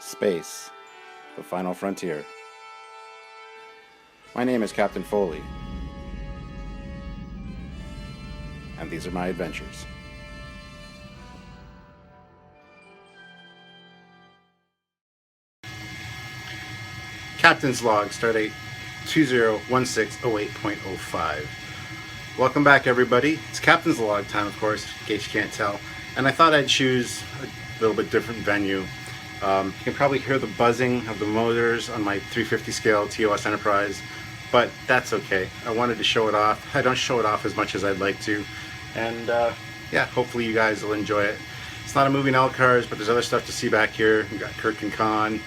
Space, the final frontier. My name is Captain Foley, and these are my adventures. Captain's Log, Stardate 201608.05. Welcome back, everybody. It's Captain's Log time, of course, in case you can't tell. And I thought I'd choose a little bit different venue. You can probably hear the buzzing of the motors on my 350 scale TOS Enterprise, but that's okay. I wanted to show it off. I don't show it off as much as I'd like to. And yeah, hopefully you guys will enjoy it. It's not a moving L cars, but there's other stuff to see back here. We got Kirk and Khan.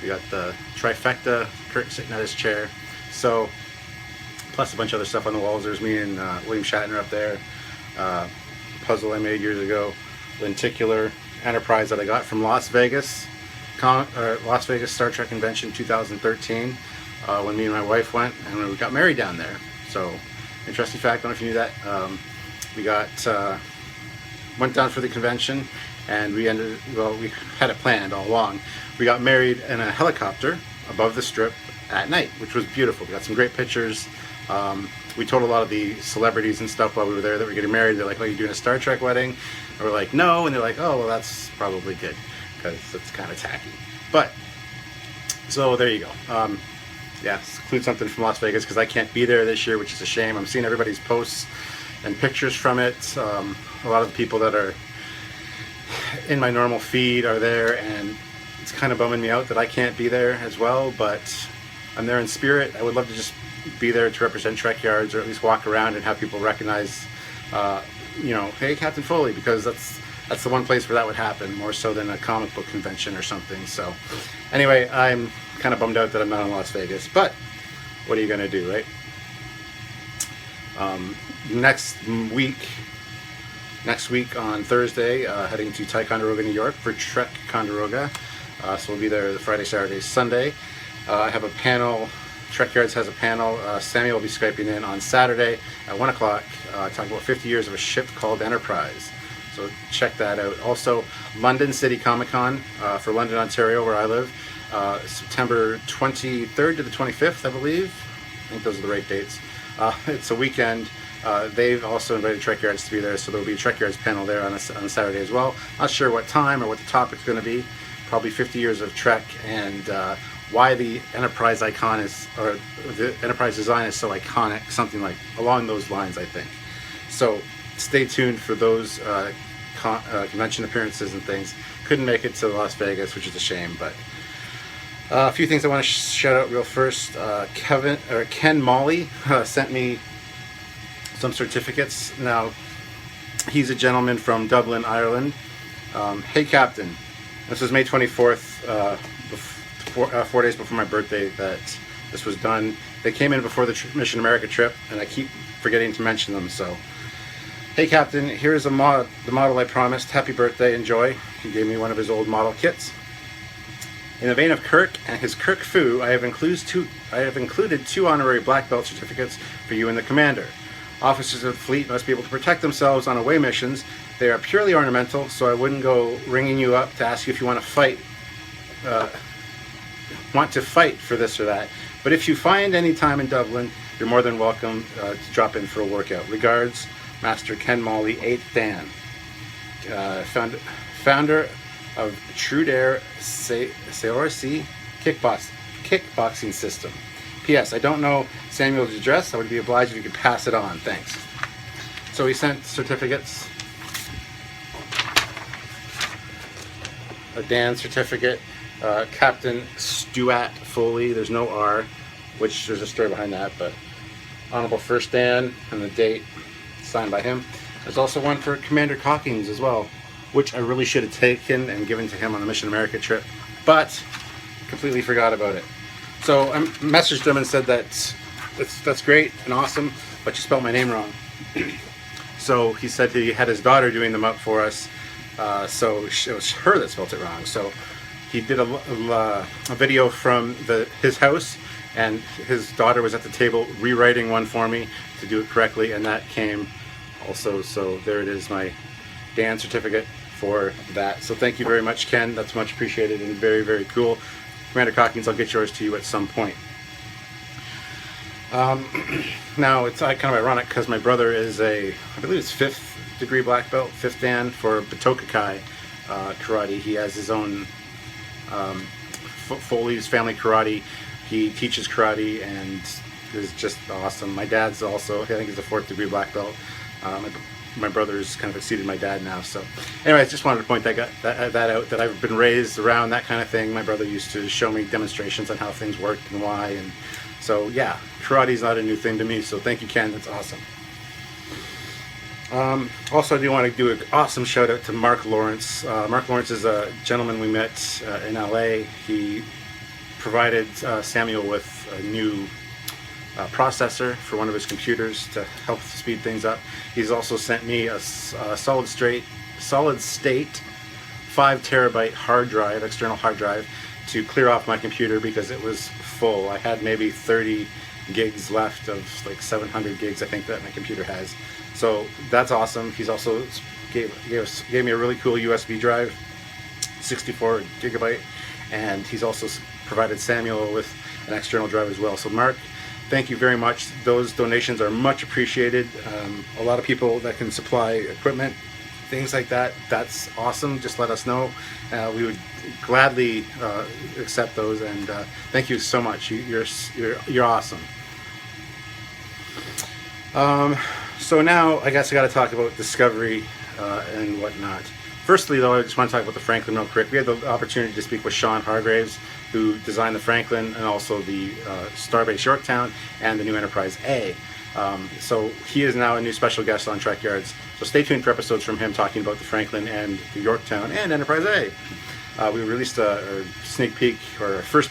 We got the trifecta, Kirk sitting at his chair. So, plus a bunch of other stuff on the walls. There's me and William Shatner up there. Puzzle I made years ago. Lenticular Enterprise that I got from Las Vegas. Las Vegas Star Trek Convention 2013. When me and my wife went, and we got married down there. So, interesting fact, I don't know if you knew that. We went down for the convention, and we had it planned all along. We got married in a helicopter above the strip at night, which was beautiful. We got some great pictures. We told a lot of the celebrities and stuff while we were there that we're getting married. They're like, "Oh, you're doing a Star Trek wedding?" And we're like, "No," and they're like, "Oh, well, that's probably good because it's kind of tacky." But so there you go. Yeah, include something from Las Vegas because I can't be there this year, which is a shame. I'm seeing everybody's posts and pictures from it. A lot of the people that are in my normal feed are there, and it's kind of bumming me out that I can't be there as well, but I'm there in spirit. I would love to just be there to represent Trekyards, or at least walk around and have people recognize, hey, Captain Foley, because that's the one place where that would happen, more so than a comic book convention or something. So anyway, I'm kind of bummed out that I'm not in Las Vegas, but what are you going to do, right? Next week on Thursday, heading to Ticonderoga, New York for Trekyards. So we'll be there the Friday, Saturday, Sunday. I have a panel. Trekyards has a panel. Samuel will be Skyping in on Saturday at 1 o'clock, talking about 50 years of a ship called Enterprise. So check that out. Also, London City Comic Con for London, Ontario, where I live. September 23rd to the 25th, I believe. I think those are the right dates. It's a weekend. They've also invited Trekyards to be there, so there'll be a Trekyards panel there on Saturday as well. Not sure what time or what the topic's going to be. Probably 50 years of Trek and why the Enterprise icon is, or the Enterprise design is so iconic, something like along those lines, I think. So stay tuned for those convention appearances and things. Couldn't make it to Las Vegas, which is a shame, but a few things I want to shout out real first. Ken Molly sent me some certificates. Now, he's a gentleman from Dublin, Ireland. Hey, Captain. This was May 24th, 4 days before my birthday that this was done. They came in before the Mission America trip, and I keep forgetting to mention them. So, hey, Captain, here's the model I promised. Happy birthday, enjoy. He gave me one of his old model kits. In the vein of Kirk and his Kirk Fu, I have included two honorary black belt certificates for you and the commander. Officers of the fleet must be able to protect themselves on away missions. They are purely ornamental, so I wouldn't go ringing you up to ask you if you want to fight for this or that. But if you find any time in Dublin, you're more than welcome to drop in for a workout. Regards, Master Ken Molly, 8th Dan, founder of True Dare Seorsi kickboxing system. P.S. I don't know Samuel's address. I would be obliged if you could pass it on. Thanks. So he sent certificates. A Dan certificate. Captain Stuart Foley. There's no R, which there's a story behind that, but Honorable First Dan and the date signed by him. There's also one for Commander Cockings as well, which I really should have taken and given to him on the Mission America trip, but completely forgot about it. So I messaged him and said that's great and awesome, but you spelled my name wrong. So he said he had his daughter doing them up for us, so it was her that spelled it wrong. So he did a video from his house, and his daughter was at the table rewriting one for me to do it correctly, and that came also. So there it is, my Dan certificate for that. So thank you very much, Ken. That's much appreciated and very, very cool. Commander Cockings, I'll get yours to you at some point. Now, it's kind of ironic because my brother is I believe it's 5th degree black belt, 5th Dan for Butokakai karate. He has his own Foley's family karate. He teaches karate and is just awesome. My dad's also, I think he's a 4th degree black belt. My brother's kind of exceeded my dad now. So anyways, just wanted to point that out, that I've been raised around that kind of thing. My brother used to show me demonstrations on how things worked and why, and so yeah, karate's not a new thing to me. So thank you, Ken. That's awesome. Also, I do want to do an awesome shout out to Mark Lawrence. Mark Lawrence is a gentleman we met in LA. He provided Samuel with a new processor for one of his computers to help speed things up. He's also sent me a solid state 5 terabyte hard drive, external hard drive, to clear off my computer because it was full. I had maybe 30 gigs left of like 700 gigs I think that my computer has. So that's awesome. He's also gave me a really cool USB drive, 64 gigabyte, and he's also provided Samuel with an external drive as well. So Mark, thank you very much. Those donations are much appreciated. A lot of people that can supply equipment, things like that, that's awesome. Just let us know. We would gladly accept those, and thank you so much. You're awesome. So now I guess I got to talk about Discovery and whatnot. Firstly, though, I just want to talk about the Franklin Mill Crick. We had the opportunity to speak with Sean Hargraves, who designed the Franklin and also the Starbase Yorktown and the new Enterprise A. So he is now a new special guest on TrekYards. So stay tuned for episodes from him talking about the Franklin and the Yorktown and Enterprise A. We released a sneak peek, or a first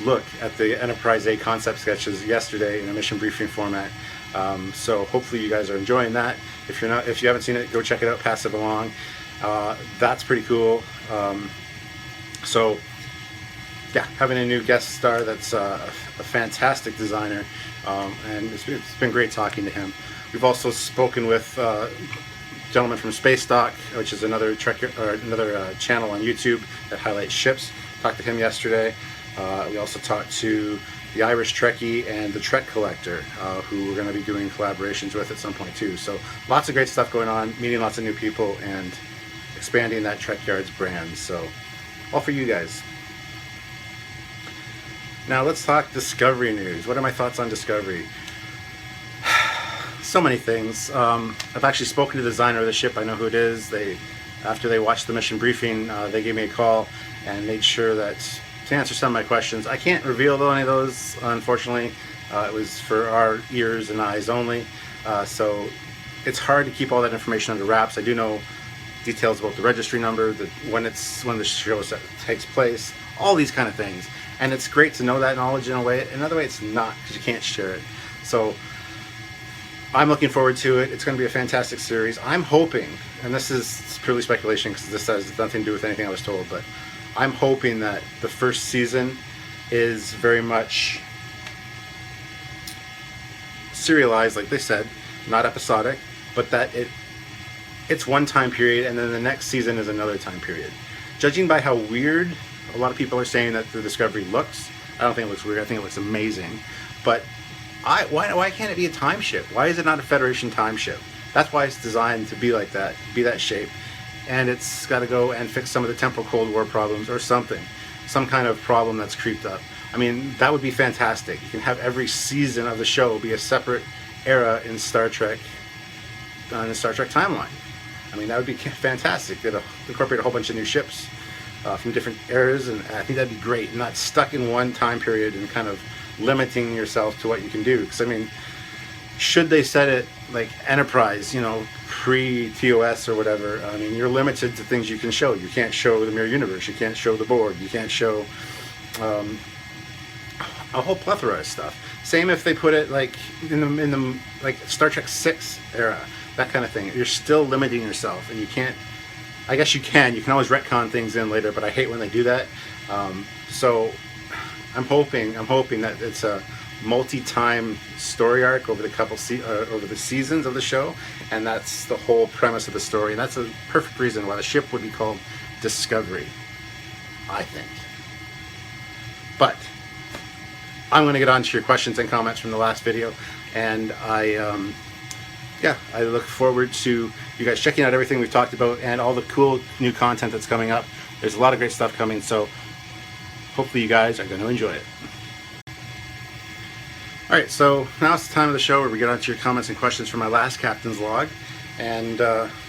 look at the Enterprise A concept sketches yesterday in a mission briefing format. So hopefully you guys are enjoying that. If you haven't seen it, go check it out, pass it along. That's pretty cool. So yeah, having a new guest star that's a fantastic designer, and it's been great talking to him. We've also spoken with a gentleman from Space Dock, which is another channel on YouTube that highlights ships. Talked to him yesterday. We also talked to the Irish Trekkie and the Trek Collector, who we're going to be doing collaborations with at some point too. So lots of great stuff going on, meeting lots of new people and expanding that TrekYards brand. So all for you guys. Now let's talk Discovery news. What are my thoughts on Discovery? So many things. I've actually spoken to the designer of the ship. I know who it is. After they watched the mission briefing, they gave me a call and made sure that to answer some of my questions. I can't reveal any of those, unfortunately. It was for our ears and eyes only. So it's hard to keep all that information under wraps. I do know details about the registry number, when the show takes place, all these kind of things. And it's great to know that knowledge in a way. Another way, it's not, because you can't share it. So I'm looking forward to it. It's going to be a fantastic series. I'm hoping, and this is purely speculation because this has nothing to do with anything I was told, but I'm hoping that the first season is very much serialized, like they said, not episodic, but that it's one time period and then the next season is another time period. Judging by how weird a lot of people are saying that the Discovery looks, I don't think it looks weird. I think it looks amazing. But why can't it be a time ship? Why is it not a Federation time ship? That's why it's designed to be like that, be that shape. And it's got to go and fix some of the temporal Cold War problems or something. Some kind of problem that's creeped up. I mean, that would be fantastic. You can have every season of the show be a separate era in Star Trek, on the Star Trek timeline. I mean, that would be fantastic. It'll incorporate a whole bunch of new ships from different eras, and I think that'd be great. Not stuck in one time period and kind of limiting yourself to what you can do. Because, I mean, should they set it like Enterprise, pre-TOS or whatever, I mean, you're limited to things you can show. You can't show the Mirror Universe. You can't show the Borg. You can't show a whole plethora of stuff. Same if they put it like in the like Star Trek 6 era, that kind of thing. You're still limiting yourself, and you can't. I guess you can always retcon things in later, but I hate when they do that. So I'm hoping that it's a multi-time story arc over over the seasons of the show, and that's the whole premise of the story, and that's a perfect reason why the ship would be called Discovery, I think. But I'm going to get on to your questions and comments from the last video, and I look forward to you guys checking out everything we've talked about and all the cool new content that's coming up. There's a lot of great stuff coming, so hopefully you guys are going to enjoy it. Alright, so now it's the time of the show where we get on to your comments and questions from my last Captain's Log, and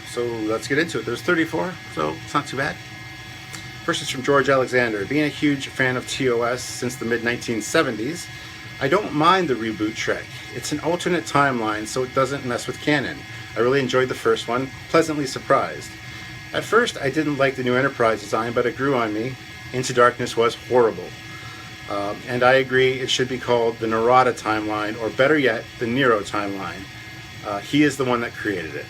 so let's get into it. There's 34, so it's not too bad. First is from George Alexander. Being a huge fan of TOS since the mid-1970s, I don't mind the reboot Trek. It's an alternate timeline, so it doesn't mess with canon. I really enjoyed the first one, pleasantly surprised. At first, I didn't like the new Enterprise design, but it grew on me. Into Darkness was horrible. And I agree it should be called the Narada timeline, or better yet, the Nero timeline. He is the one that created it.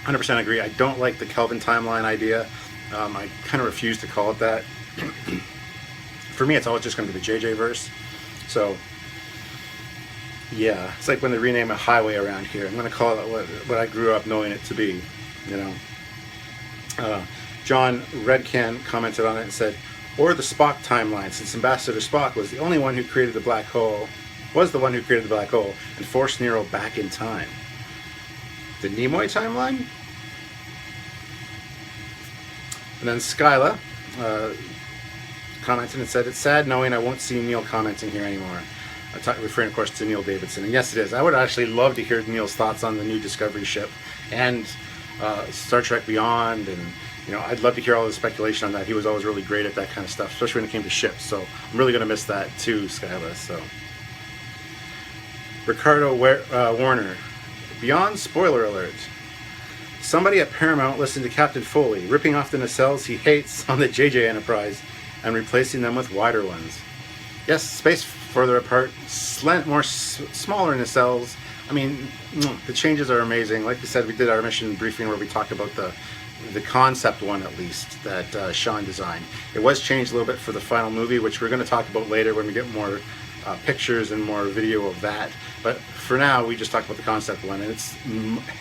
100% agree. I don't like the Kelvin timeline idea. I kind of refuse to call it that. For me, it's always just going to be the JJ verse. So, yeah, it's like when they rename a highway around here. I'm going to call it what I grew up knowing it to be, you know. John Redcan commented on it and said, or the Spock timeline, since Ambassador Spock was the one who created the black hole and forced Nero back in time. The Nimoy timeline? And then Skyla commented and said, it's sad knowing I won't see Neil commenting here anymore. Referring, of course, to Neil Davidson. And yes, it is. I would actually love to hear Neil's thoughts on the new Discovery ship and Star Trek Beyond, and you know, I'd love to hear all the speculation on that. He was always really great at that kind of stuff, especially when it came to ships. So I'm really going to miss that too, Skyla. So Ricardo Warner, Beyond spoiler alert. Somebody at Paramount listened to Captain Foley ripping off the nacelles he hates on the JJ Enterprise and replacing them with wider ones. Yes, space further apart, smaller nacelles. I mean, the changes are amazing. Like we said, we did our mission briefing where we talked about the concept one, at least, that Sean designed. It was changed a little bit for the final movie, which we're going to talk about later when we get more pictures and more video of that. But for now, we just talked about the concept one, and it's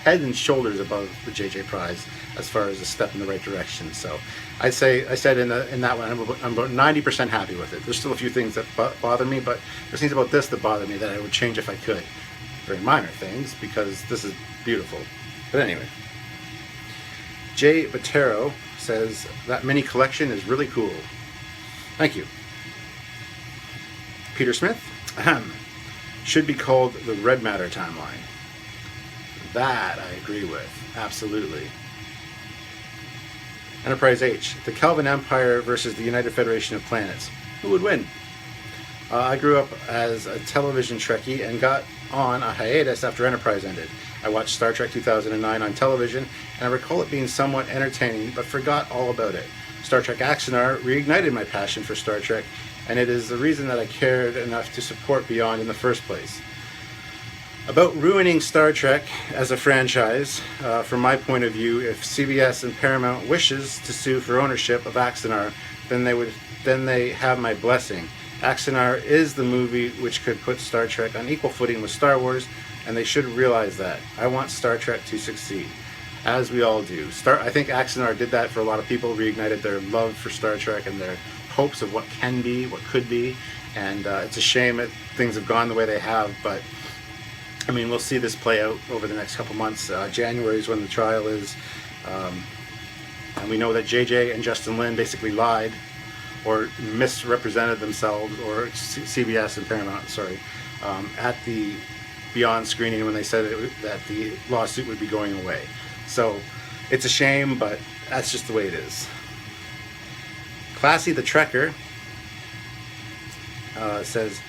head and shoulders above the JJ Prize as far as a step in the right direction. So I said in that one, I'm about 90% happy with it. There's still a few things that bother me, but there's things about this that bother me that I would change if I could. Very minor things, because this is beautiful. But anyway. Jay Botero says, that mini collection is really cool. Thank you. Peter Smith, should be called the Red Matter timeline. That I agree with, absolutely. Enterprise H, the Kelvin Empire versus the United Federation of Planets. Who would win? I grew up as a television Trekkie and got on a hiatus after Enterprise ended. I watched Star Trek 2009 on television, and I recall it being somewhat entertaining, but forgot all about it. Star Trek Axanar reignited my passion for Star Trek, and it is the reason that I cared enough to support Beyond in the first place. About ruining Star Trek as a franchise, from my point of view, if CBS and Paramount wishes to sue for ownership of Axanar, then they have my blessing. Axanar is the movie which could put Star Trek on equal footing with Star Wars, and they should realize that. I want Star Trek to succeed, as we all do. I think Axanar did that for a lot of people, reignited their love for Star Trek and their hopes of what can be, what could be, and it's a shame that things have gone the way they have, but I mean, we'll see this play out over the next couple months. January is when the trial is, and we know that JJ and Justin Lin basically lied or misrepresented themselves, or CBS and Paramount, sorry, at the Beyond screening when they said that the lawsuit would be going away. So it's a shame, but that's just the way it is. Classy the Trekker says,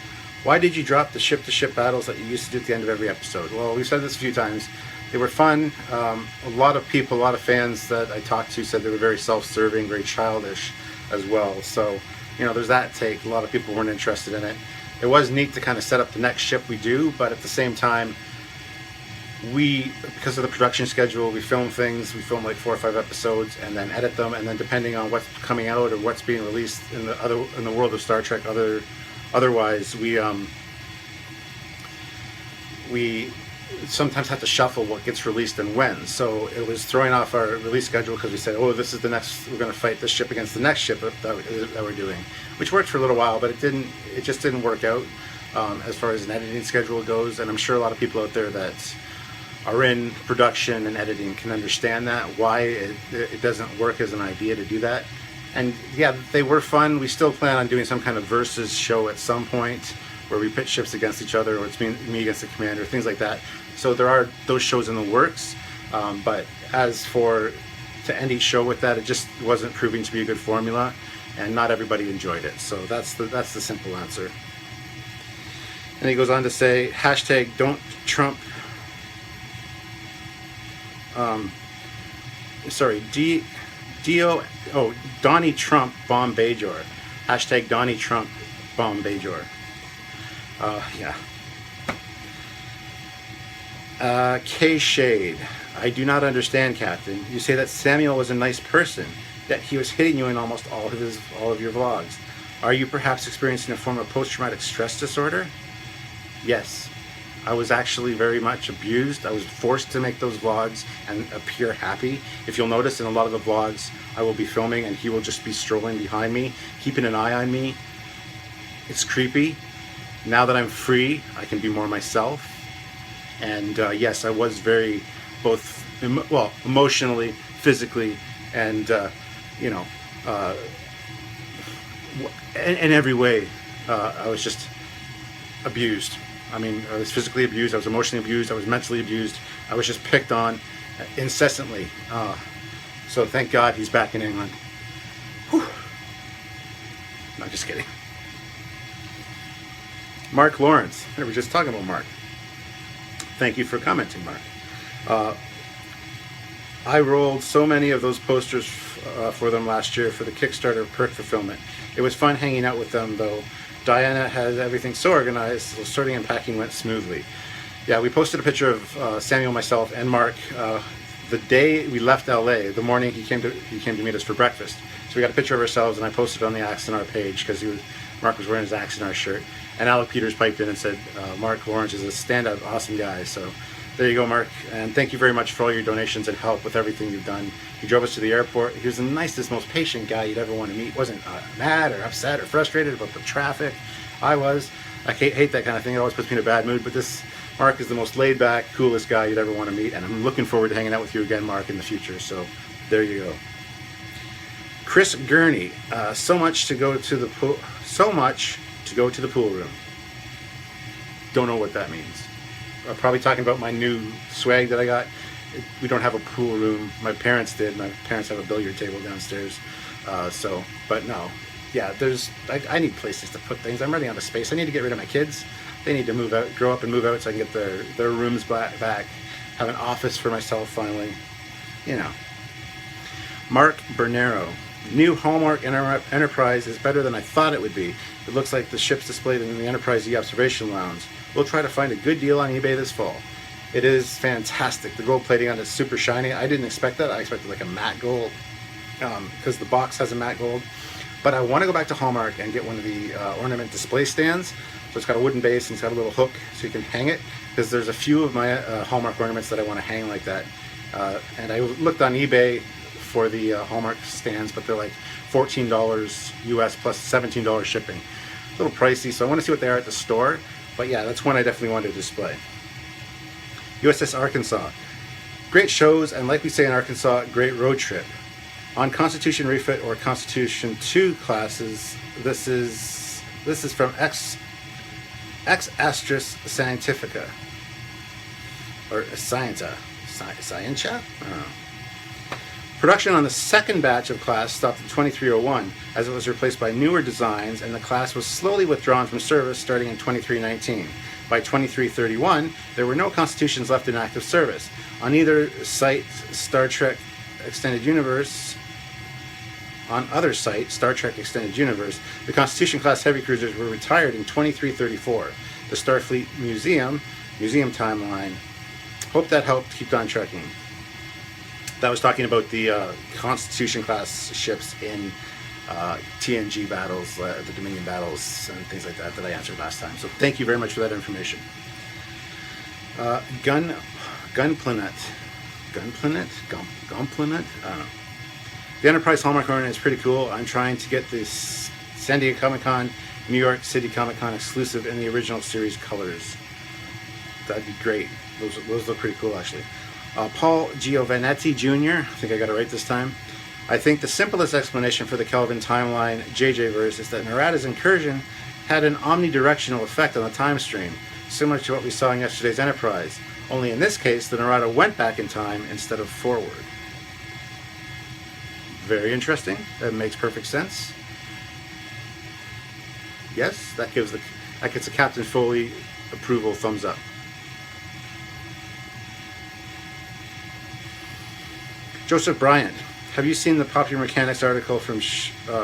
why did you drop the ship-to-ship battles that you used to do at the end of every episode? Well, we've said this a few times. They were fun. A lot of people, a lot of fans that I talked to said they were very self-serving, very childish as well. So, you know, there's that take. A lot of people weren't interested in it. It was neat to kind of set up the next ship we do, but at the same time, because of the production schedule, we film things. We film like 4 or 5 episodes and then edit them, and then depending on what's coming out or what's being released in the world of Star Trek, otherwise we we sometimes have to shuffle what gets released and when. So it was throwing off our release schedule because we said, oh, this is the next, we're going to fight this ship against the next ship that we're doing, which worked for a little while, but it just didn't work out as far as an editing schedule goes. And I'm sure a lot of people out there that are in production and editing can understand that, why it doesn't work as an idea to do that. And yeah, they were fun. We still plan on doing some kind of versus show at some point where we pit ships against each other, or it's me against the commander, things like that. So there are those shows in the works, but as for to end each show with that, it just wasn't proving to be a good formula, and not everybody enjoyed it. So that's the simple answer. And he goes on to say, hashtag don't Trump, Donnie Trump bomb Bajor. Hashtag Donnie Trump bomb Bajor. Yeah. K-Shade. I do not understand, Captain. You say that Samuel was a nice person, yet he was hitting you in almost all of your vlogs. Are you perhaps experiencing a form of post-traumatic stress disorder? Yes. I was actually very much abused. I was forced to make those vlogs and appear happy. If you'll notice in a lot of the vlogs, I will be filming and he will just be strolling behind me, keeping an eye on me. It's creepy. Now that I'm free, I can be more myself. And yes, I was very both emotionally, physically, and in every way, I was just abused. I mean, I was physically abused, I was emotionally abused, I was mentally abused, I was just picked on incessantly. So thank God he's back in England. Whew. No, just kidding. Mark Lawrence, we were just talking about Mark. Thank you for commenting, Mark. I rolled so many of those posters for them last year for the Kickstarter perk fulfillment. It was fun hanging out with them, though. Diana has everything so organized, so sorting and packing went smoothly. Yeah, we posted a picture of Samuel, myself, and Mark the day we left LA. The morning he came to meet us for breakfast. So we got a picture of ourselves, and I posted it on the Axonar page because Mark was wearing his Axonar shirt. And Alec Peters piped in and said, Mark Lawrence is a stand-up, awesome guy. So there you go, Mark. And thank you very much for all your donations and help with everything you've done. He drove us to the airport. He was the nicest, most patient guy you'd ever want to meet. Wasn't mad or upset or frustrated about the traffic. I hate that kind of thing. It always puts me in a bad mood. But this Mark is the most laid-back, coolest guy you'd ever want to meet. And I'm looking forward to hanging out with you again, Mark, in the future. So there you go. Chris Gurney, so much to go to the pool room. Don't know what that means. I'm probably talking about my new swag that I got. We don't have a pool room. My parents did. My parents have a billiard table downstairs. But no. Yeah, I need places to put things. I'm running out of space. I need to get rid of my kids. They need to move out, grow up and move out so I can get their rooms back, have an office for myself finally. You know. Mark Bernero. New Hallmark Enterprise is better than I thought it would be. It looks like the ship's displayed in the Enterprise E Observation Lounge. We'll try to find a good deal on eBay this fall. It is fantastic. The gold plating on it is super shiny. I didn't expect that. I expected like a matte gold because the box has a matte gold. But I want to go back to Hallmark and get one of the ornament display stands. So it's got a wooden base and it's got a little hook so you can hang it, because there's a few of my Hallmark ornaments that I want to hang like that. And I looked on eBay for the Hallmark stands, but they're like $14 US plus $17 shipping. A little pricey, so I want to see what they are at the store. But yeah, that's one I definitely want to display. USS Arkansas. Great shows, and like we say in Arkansas, great road trip. On Constitution Refit or Constitution 2 classes, this is from Ex Astris Scientifica. Or Scientia? Scientia? I don't know. Production on the second batch of class stopped at 2301 as it was replaced by newer designs, and the class was slowly withdrawn from service starting in 2319. By 2331, there were no Constitutions left in active service. On either site, Star Trek Extended Universe, the Constitution class heavy cruisers were retired in 2334. The Starfleet Museum timeline. Hope that helped keep on trekking. That was talking about the Constitution class ships in TNG battles, the Dominion battles, and things like that I answered last time. So thank you very much for that information. Gunplanet. Gunplanet? I don't know. The Enterprise Hallmark ornament is pretty cool. I'm trying to get this San Diego Comic-Con, New York City Comic-Con exclusive in the original series colors. That'd be great. Those look pretty cool, actually. Paul Giovanetti Jr., I think I got it right this time. I think the simplest explanation for the Kelvin timeline JJ verse is that Narada's incursion had an omnidirectional effect on the time stream, similar to what we saw in yesterday's Enterprise. Only in this case, the Narada went back in time instead of forward. Very interesting. That makes perfect sense. Yes, that gets a Captain Foley approval thumbs up. Joseph Bryant, have you seen the Popular Mechanics article from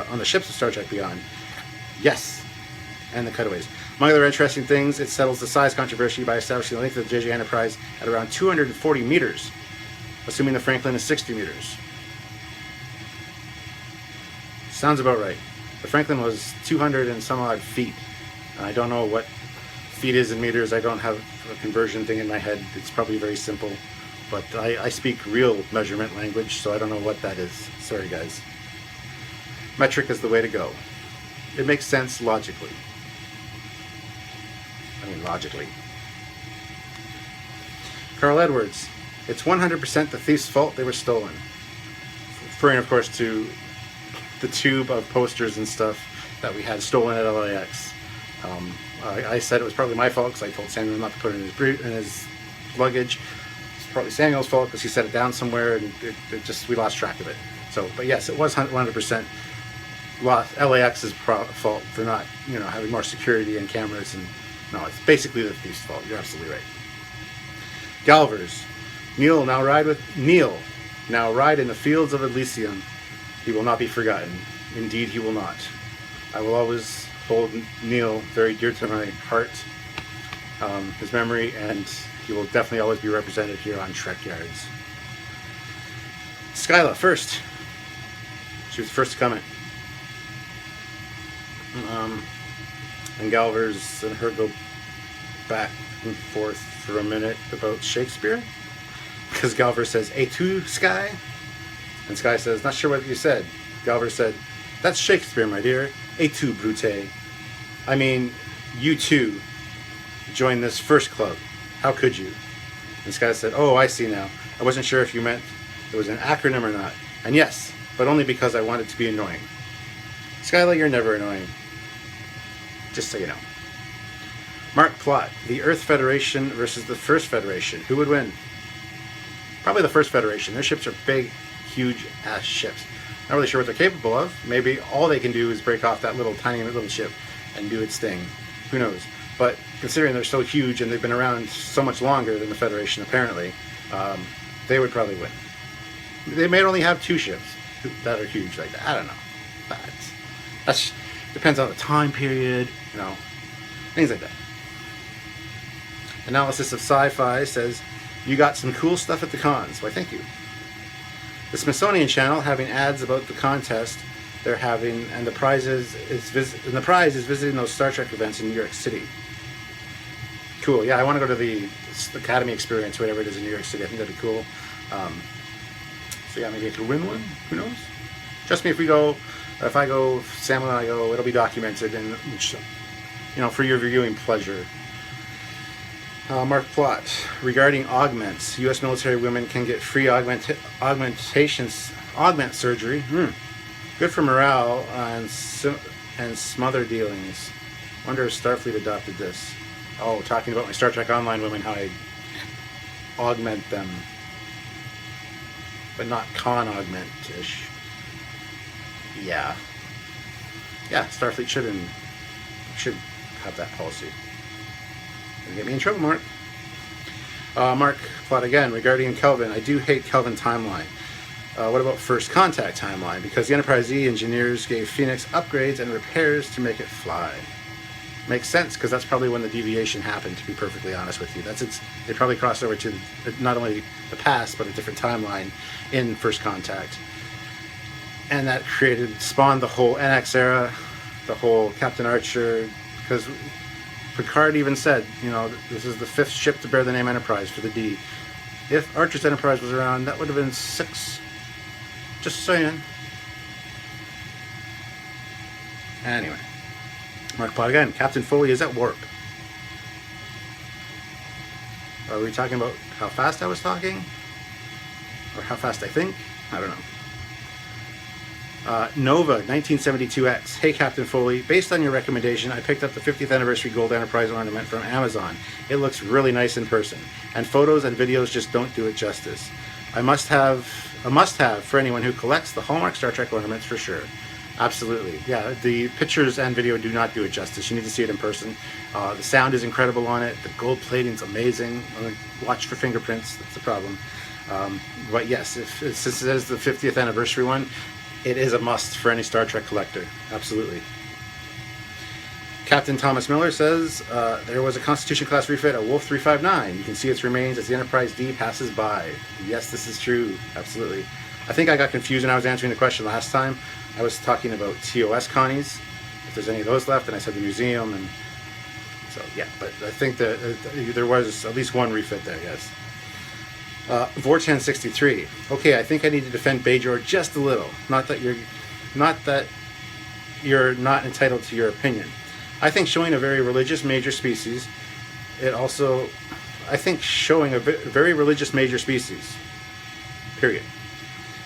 on the ships of Star Trek Beyond? Yes, and the cutaways. Among other interesting things, it settles the size controversy by establishing the length of the JJ Enterprise at around 240 meters, assuming the Franklin is 60 meters. Sounds about right. The Franklin was 200 and some odd feet. I don't know what feet is in meters. I don't have a conversion thing in my head. It's probably very simple. But I speak real measurement language, so I don't know what that is. Sorry, guys. Metric is the way to go. It makes sense logically. Logically. Carl Edwards. It's 100% the thief's fault they were stolen. Referring, of course, to the tube of posters and stuff that we had stolen at LAX. I said it was probably my fault because I told Samuel not to put it in his luggage. It's probably Samuel's fault because he set it down somewhere and we lost track of it. So, but yes, it was 100% LAX's fault for not, having more security and cameras. And no, it's basically the thief's fault. You're absolutely right. Galvers. Neil now ride in the fields of Elysium. He will not be forgotten. Indeed, he will not. I will always hold Neil very dear to my heart, his memory, and he will definitely always be represented here on TrekYards. Skyla, first. She was the first to comment. And Galvers and her go back and forth for a minute about Shakespeare. Because Galvers says, "Et tu, Sky?" And Sky says, "Not sure what you said." Galvers said, "That's Shakespeare, my dear. Et tu, Brute. I mean, you too joined this first club. How could you?" And Sky said, "Oh, I see now. I wasn't sure if you meant it was an acronym or not. And yes, but only because I wanted to be annoying." Skyla, you're never annoying. Just so you know. Mark Plot, the Earth Federation versus the First Federation. Who would win? Probably the First Federation. Their ships are big, huge ass ships. Not really sure what they're capable of. Maybe all they can do is break off that tiny little ship and do its thing. Who knows? But considering they're so huge and they've been around so much longer than the Federation, apparently, they would probably win. They may only have two ships that are huge like that. I don't know. But that depends on the time period, things like that. Analysis of Sci-Fi says, "You got some cool stuff at the cons." Why, thank you. The Smithsonian Channel having ads about the contest they're having, and the prize is visiting those Star Trek events in New York City. Cool. Yeah, I want to go to the Academy Experience, whatever it is in New York City. I think that'd be cool. So yeah, maybe I could win one. Who knows? Trust me, if I go, Sam and I go, it'll be documented and for your viewing pleasure. Mark Plot, regarding augments, U.S. military women can get free augment surgery. Good for morale and smother dealings. Wonder if Starfleet adopted this. Oh, talking about my Star Trek Online women, how I augment them, but not con-augment-ish. Yeah, Starfleet should have that policy. Gonna get me in trouble, Mark. Mark Plot again, regarding Kelvin. I do hate Kelvin timeline. What about First Contact timeline? Because the Enterprise E engineers gave Phoenix upgrades and repairs to make it fly. Makes sense, because that's probably when the deviation happened, to be perfectly honest with you. They probably crossed over to not only the past, but a different timeline in First Contact. And that spawned the whole NX era, the whole Captain Archer, because Picard even said, you know, this is the 5th ship to bear the name Enterprise for the D. If Archer's Enterprise was around, that would have been 6. Just saying. Anyway. Mark Plot again. Captain Foley is at warp. Are we talking about how fast I was talking? Or how fast I think? I don't know. Nova 1972X. Hey Captain Foley, based on your recommendation, I picked up the 50th anniversary gold Enterprise ornament from Amazon. It looks really nice in person, and photos and videos just don't do it justice. A must-have for anyone who collects the Hallmark Star Trek ornaments for sure. Absolutely. Yeah, the pictures and video do not do it justice. You need to see it in person. The sound is incredible on it. The gold plating's amazing. Watch for fingerprints. That's the problem. But yes, since it is the 50th anniversary one, it is a must for any Star Trek collector. Absolutely. Captain Thomas Miller says, there was a Constitution-class refit at Wolf 359. You can see its remains as the Enterprise D passes by. Yes, this is true. Absolutely. I think I got confused when I was answering the question last time. I was talking about TOS connies, if there's any of those left, and I said the museum, and so yeah, but I think that there was at least one refit there, yes. Vortan63. Okay, I think I need to defend Bajor just a little. Not that you're not entitled to your opinion. I think showing a very religious major species, I think showing a very religious major species, period.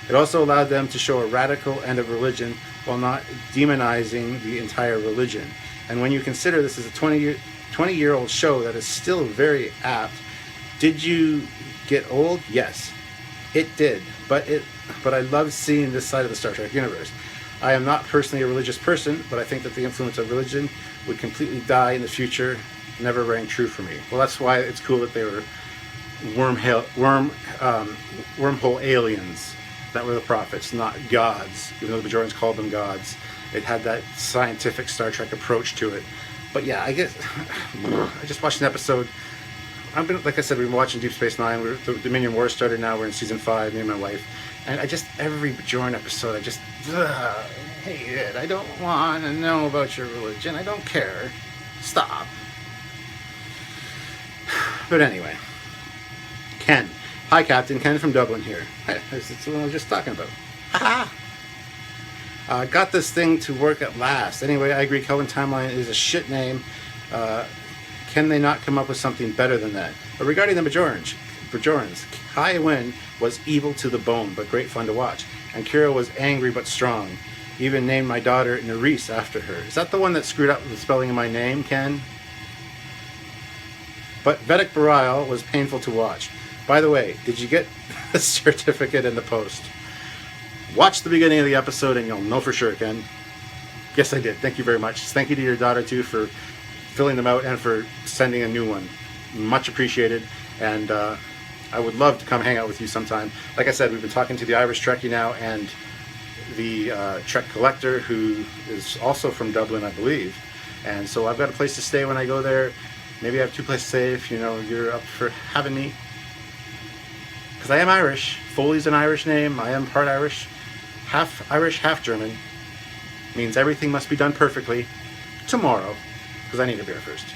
It also allowed them to show a radical end of religion while not demonizing the entire religion. And when you consider this is a 20-year-old show that is still very apt, did you get old? Yes, it did. But I love seeing this side of the Star Trek universe. I am not personally a religious person, but I think that the influence of religion would completely die in the future. Never rang true for me. Well, that's why it's cool that they were wormhole aliens that were the prophets, not gods, even though the Bajorans called them gods. It had that scientific Star Trek approach to it. But yeah, I guess I just watched an episode. Like I said, we've been watching Deep Space Nine. The Dominion War started now. We're in season 5, me and my wife. And every Bajoran episode, I just hate it. I don't want to know about your religion. I don't care. Stop. But anyway, Ken. Hi, Captain. Ken from Dublin here. That's what I was just talking about. Ha! Got this thing to work at last. Anyway, I agree Kelvin Timeline is a shit name. Can they not come up with something better than that? But regarding the Bajorans, Kai Wynn was evil to the bone, but great fun to watch. And Kira was angry but strong. Even named my daughter Nerys after her. Is that the one that screwed up the spelling of my name, Ken? But Vedic Barile was painful to watch. By the way, did you get the certificate in the post? Watch the beginning of the episode and you'll know for sure, Ken. Yes, I did. Thank you very much. Thank you to your daughter, too, for filling them out and for sending a new one. Much appreciated. And I would love to come hang out with you sometime. Like I said, we've been talking to the Irish Trekkie now and the Trek Collector, who is also from Dublin, I believe. And so I've got a place to stay when I go there. Maybe I have 2 places to stay if you're up for having me. Because I am Irish. Foley's an Irish name. I am part Irish. Half Irish, half German. Means everything must be done perfectly tomorrow. Because I need a beer first.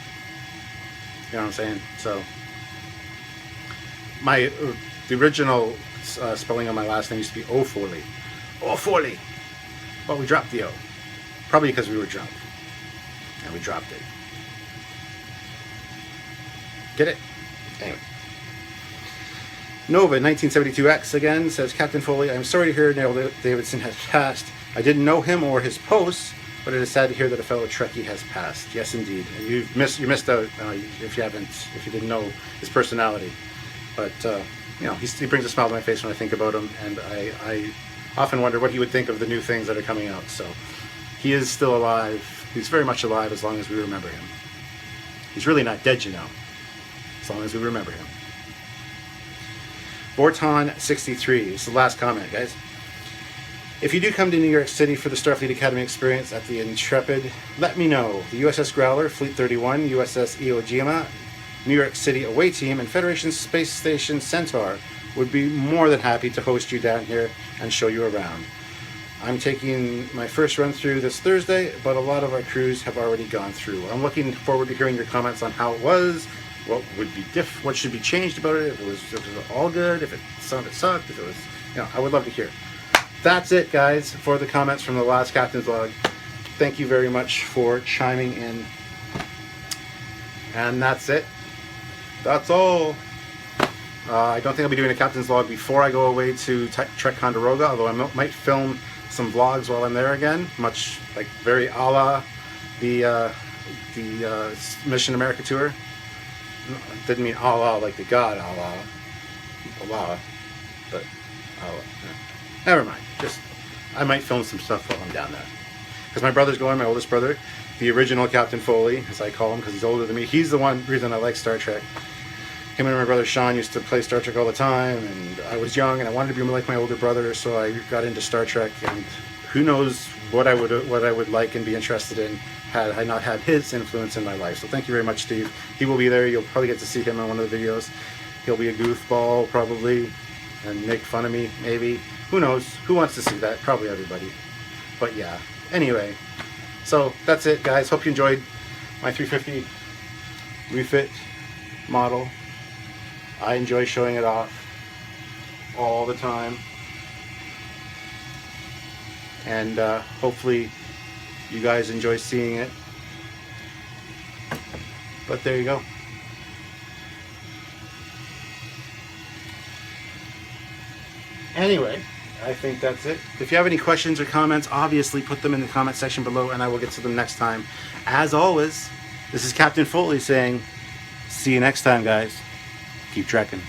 You know what I'm saying? So, the original spelling of my last name used to be O'Foley. O'Foley! But we dropped the O. Probably because we were drunk. And we dropped it. Get it? Anyway. Nova 1972X again says, Captain Foley, I'm sorry to hear Neil Davidson has passed. I didn't know him or his posts, but it is sad to hear that a fellow Trekkie has passed. Yes, indeed. And you missed out if you didn't know his personality. But he brings a smile to my face when I think about him, and I often wonder what he would think of the new things that are coming out. So he is still alive. He's very much alive as long as we remember him. He's really not dead, as long as we remember him. Borton63. This is the last comment, guys. If you do come to New York City for the Starfleet Academy experience at the Intrepid, let me know. The USS Growler, Fleet 31, USS Iwo Jima, New York City away team, and Federation Space Station Centaur would be more than happy to host you down here and show you around. I'm taking my first run through this Thursday, but a lot of our crews have already gone through. I'm looking forward to hearing your comments on how it was, what would be what should be changed about it, if it was all good, if it sucked, if it was, I would love to hear. That's it, guys, for the comments from the last Captain's Log. Thank you very much for chiming in. And that's it. That's all. I don't think I'll be doing a Captain's Log before I go away to Trek Condoroga, although I might film some vlogs while I'm there again, much like very a la the Mission America tour. Didn't mean Allah like the God Allah, but Allah. Never mind. Just I might film some stuff while I'm down there. Because my brother's going, my oldest brother, the original Captain Foley, as I call him, because he's older than me. He's the reason I like Star Trek. Him and my brother Sean used to play Star Trek all the time, and I was young and I wanted to be like my older brother, so I got into Star Trek. And who knows what I would like and be interested in had I not had his influence in my life. So thank you very much, Steve. He will be there. You'll probably get to see him on one of the videos. He'll be a goofball probably, and make fun of me maybe. Who knows? Who wants to see that? Probably everybody. But yeah. Anyway, so that's it, guys. Hope you enjoyed my 350 refit model. I enjoy showing it off all the time, and hopefully you guys enjoy seeing it. But there you go. Anyway, I think that's it. If you have any questions or comments, obviously put them in the comment section below and I will get to them next time. As always, this is Captain Foley saying, see you next time, guys. Keep trekking.